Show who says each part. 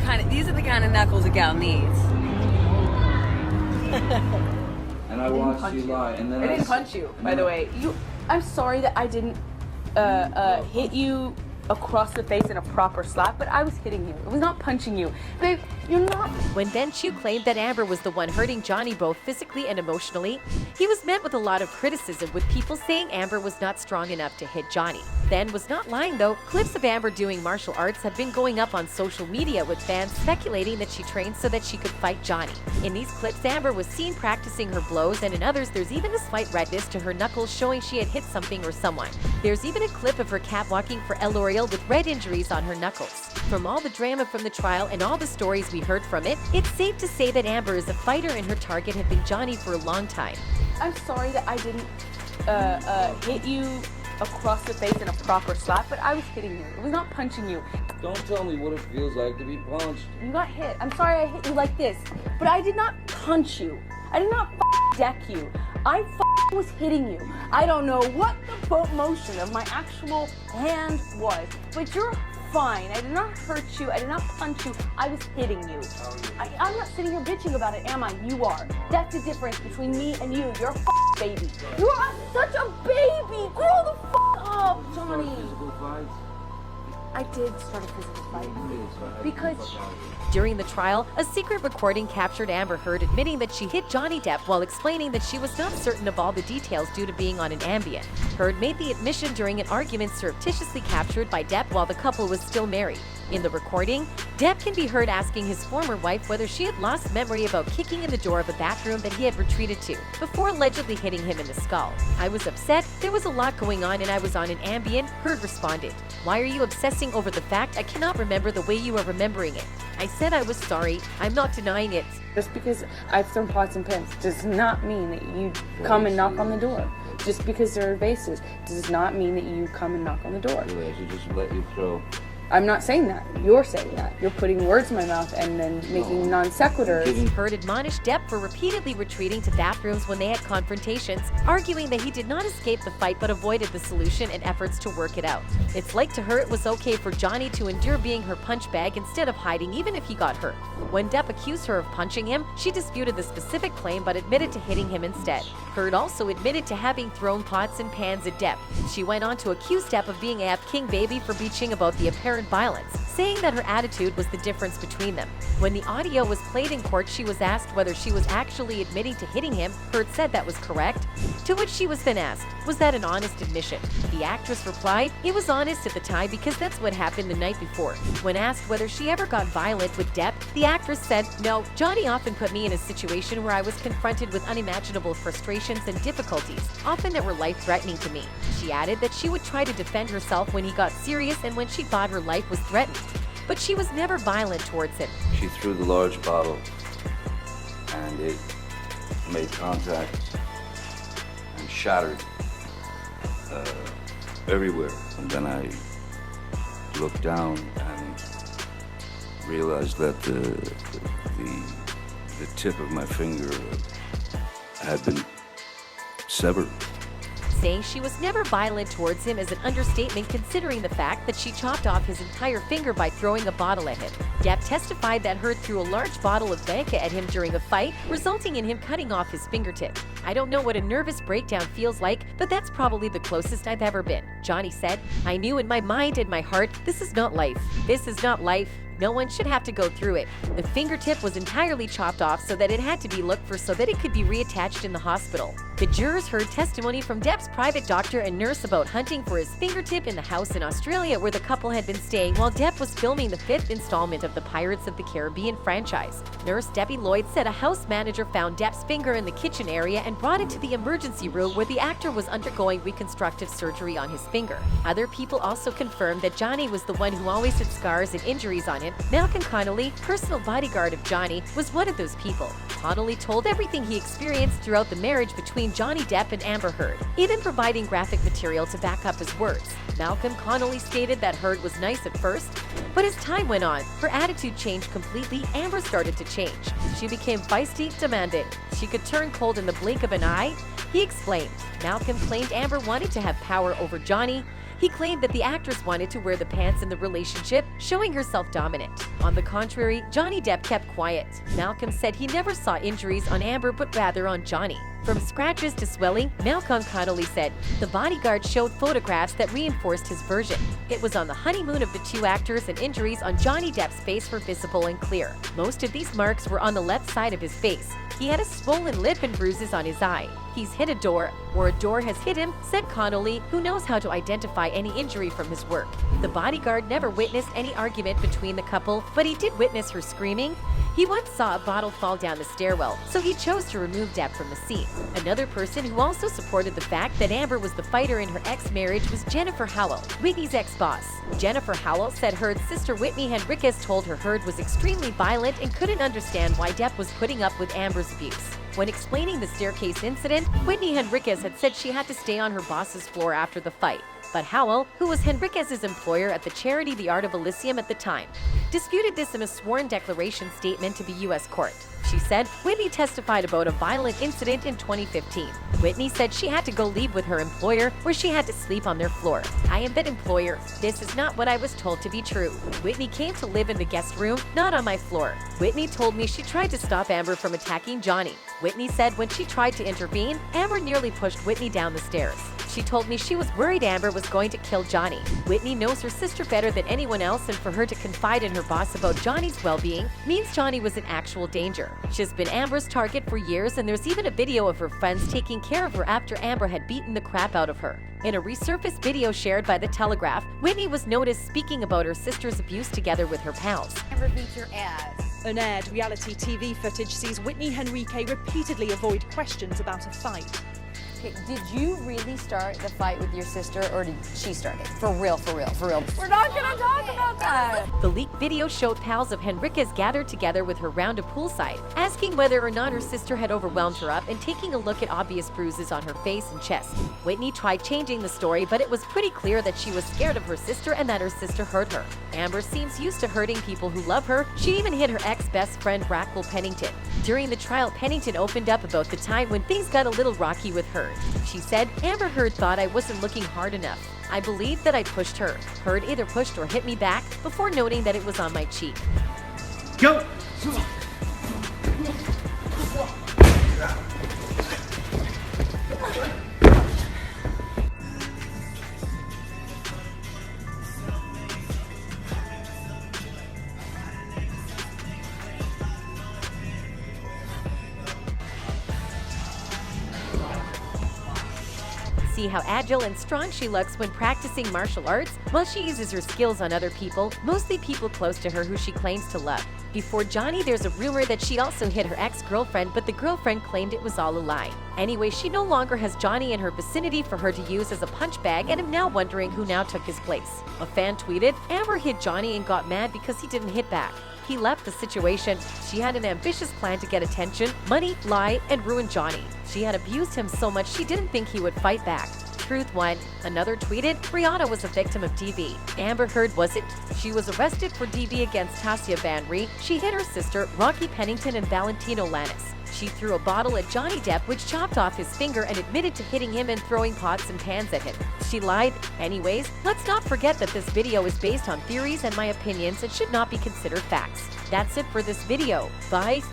Speaker 1: are the kind of knuckles a gal needs.
Speaker 2: And I watched you lie, and then
Speaker 1: I didn't punch you, by the way. I'm sorry that I didn't hit you across the face in a proper slap, but I was hitting you. It was not punching you. Babe, you're not.
Speaker 3: When then Chu claimed that Amber was the one hurting Johnny both physically and emotionally, he was met with a lot of criticism, with people saying Amber was not strong enough to hit Johnny. Then was not lying though. Clips of Amber doing martial arts have been going up on social media, with fans speculating that she trained so that she could fight Johnny. In these clips, Amber was seen practicing her blows, and in others there's even a slight redness to her knuckles showing she had hit something or someone. There's even a clip of her catwalking for Elon with red injuries on her knuckles. From all the drama from the trial and all the stories we heard from it, it's safe to say that Amber is a fighter and her target had been Johnny for a long time.
Speaker 1: I'm sorry that I didn't hit you across the face in a proper slap, but I was hitting you. It was not punching you.
Speaker 2: Don't tell me what it feels like to be punched.
Speaker 1: You got hit. I'm sorry I hit you like this, but I did not punch you. I did not deck you. I was hitting you. I don't know what the motion of my actual hand was, but you're fine. I did not hurt you. I did not punch you. I was hitting you. I'm not sitting here bitching about it, am I? You are. That's the difference between me and you. You're a baby. You are such a baby. Grow the up, Johnny. I did start a physical fight because
Speaker 3: during the trial, a secret recording captured Amber Heard admitting that she hit Johnny Depp while explaining that she was not certain of all the details due to being on an Ambien. Heard made the admission during an argument surreptitiously captured by Depp while the couple was still married. In the recording, Depp can be heard asking his former wife whether she had lost memory about kicking in the door of a bathroom that he had retreated to, before allegedly hitting him in the skull. "I was upset, there was a lot going on and I was on an Ambien," Heard responded. "Why are you obsessing over the fact I cannot remember the way you are remembering it? I said I was sorry, I'm not denying it."
Speaker 1: Just because I've thrown pots and pans does not mean that you come and knock on the door. Just because there are vases does not mean that you come and knock on the door.
Speaker 2: Yeah, she just let you throw.
Speaker 1: I'm not saying that. You're saying that. You're putting words in my mouth and then making non sequiturs.
Speaker 3: Heard admonished Depp for repeatedly retreating to bathrooms when they had confrontations, arguing that he did not escape the fight but avoided the solution and efforts to work it out. It's like to her it was okay for Johnny to endure being her punch bag instead of hiding even if he got hurt. When Depp accused her of punching him, she disputed the specific claim but admitted to hitting him instead. Heard also admitted to having thrown pots and pans at Depp. She went on to accuse Depp of being a king baby for bitching about the apparent violence, saying that her attitude was the difference between them. When the audio was played in court, she was asked whether she was actually admitting to hitting him. Heard said that was correct, to which she was then asked, was that an honest admission? The actress replied, it was honest at the time because that's what happened the night before. When asked whether she ever got violent with Depp, the actress said, no, Johnny often put me in a situation where I was confronted with unimaginable frustrations and difficulties, often that were life-threatening to me. She added that she would try to defend herself when he got serious and when she thought her life was threatened, but she was never violent towards him.
Speaker 2: She threw the large bottle and it made contact and shattered everywhere. And then I looked down and realized that the tip of my finger had been severed.
Speaker 3: Saying she was never violent towards him is an understatement considering the fact that she chopped off his entire finger by throwing a bottle at him. Depp testified that Heard threw a large bottle of vodka at him during a fight, resulting in him cutting off his fingertip. I don't know what a nervous breakdown feels like, but that's probably the closest I've ever been. Johnny said, I knew in my mind and my heart, this is not life. This is not life. No one should have to go through it. The fingertip was entirely chopped off so that it had to be looked for so that it could be reattached in the hospital. The jurors heard testimony from Depp's private doctor and nurse about hunting for his fingertip in the house in Australia where the couple had been staying while Depp was filming the 5th installment of the Pirates of the Caribbean franchise. Nurse Debbie Lloyd said a house manager found Depp's finger in the kitchen area and brought it to the emergency room where the actor was undergoing reconstructive surgery on his finger. Other people also confirmed that Johnny was the one who always had scars and injuries on him. Malcolm Connolly, personal bodyguard of Johnny, was one of those people. Connolly told everything he experienced throughout the marriage between Johnny Depp and Amber Heard, even providing graphic material to back up his words. Malcolm Connolly stated that Heard was nice at first, but as time went on, her attitude changed completely. Amber started to change. She became feisty, demanding. She could turn cold in the blink of an eye. He explained. Malcolm claimed Amber wanted to have power over Johnny. He claimed that the actress wanted to wear the pants in the relationship, showing herself dominant. On the contrary, Johnny Depp kept quiet. Malcolm said he never saw injuries on Amber but rather on Johnny. From scratches to swelling, Malcolm Connolly said, the bodyguard showed photographs that reinforced his version. It was on the honeymoon of the two actors and injuries on Johnny Depp's face were visible and clear. Most of these marks were on the left side of his face. He had a swollen lip and bruises on his eye. He's hit a door, or a door has hit him, said Connolly, who knows how to identify any injury from his work. The bodyguard never witnessed any argument between the couple, but he did witness her screaming. He once saw a bottle fall down the stairwell, so he chose to remove Depp from the scene. Another person who also supported the fact that Amber was the fighter in her ex-marriage was Jennifer Howell, Whitney's ex-boss. Jennifer Howell said Heard's sister Whitney Henriquez told her Heard was extremely violent and couldn't understand why Depp was putting up with Amber's abuse. When explaining the staircase incident, Whitney Henriquez had said she had to stay on her boss's floor after the fight. But Howell, who was Henriquez's employer at the charity The Art of Elysium at the time, disputed this in a sworn declaration statement to the U.S. court. She said Whitney testified about a violent incident in 2015. Whitney said she had to go leave with her employer, where she had to sleep on their floor. I am that employer. This is not what I was told to be true. Whitney came to live in the guest room, not on my floor. Whitney told me she tried to stop Amber from attacking Johnny. Whitney said when she tried to intervene, Amber nearly pushed Whitney down the stairs. She told me she was worried Amber was going to kill Johnny. Whitney knows her sister better than anyone else, and for her to confide in her boss about Johnny's well-being means Johnny was in actual danger. She's been Amber's target for years, and there's even a video of her friends taking care of her after Amber had beaten the crap out of her. In a resurfaced video shared by The Telegraph, Whitney was noticed speaking about her sister's abuse together with her pals.
Speaker 4: Amber beat your ass.
Speaker 5: Unaired reality TV footage sees Whitney Henrique repeatedly avoid questions about a fight.
Speaker 1: Okay, did you really start the fight with your sister, or did she start it? For real, for real, for real. We're not gonna talk about that!
Speaker 3: The leaked video showed pals of Henriquez gathered together with her round of poolside, asking whether or not her sister had overwhelmed her up and taking a look at obvious bruises on her face and chest. Whitney tried changing the story, but it was pretty clear that she was scared of her sister and that her sister hurt her. Amber seems used to hurting people who love her. She even hit her ex-best friend Raquel Pennington. During the trial, Pennington opened up about the time when things got a little rocky with her. She said, Amber Heard thought I wasn't looking hard enough. I believed that I pushed her. Heard either pushed or hit me back, before noting that it was on my cheek.
Speaker 6: Go!
Speaker 3: See how agile and strong she looks when practicing martial arts while she uses her skills on other people, mostly people close to her who she claims to love. Before Johnny, there's a rumor that she also hit her ex-girlfriend, but the girlfriend claimed it was all a lie. Anyway, she no longer has Johnny in her vicinity for her to use as a punch bag, and I'm now wondering who now took his place. A fan tweeted, Amber hit Johnny and got mad because he didn't hit back. He left the situation. She had an ambitious plan to get attention, money, lie, and ruin Johnny. She had abused him so much she didn't think he would fight back. Truth won. Another tweeted, Rihanna was a victim of DV. Amber Heard wasn't. She was arrested for DV against Tasia Van Ree. She hit her sister, Rocky Pennington, and Valentino Lannis. She threw a bottle at Johnny Depp, which chopped off his finger, and admitted to hitting him and throwing pots and pans at him. She lied. Anyways, let's not forget that this video is based on theories and my opinions and should not be considered facts. That's it for this video. Bye.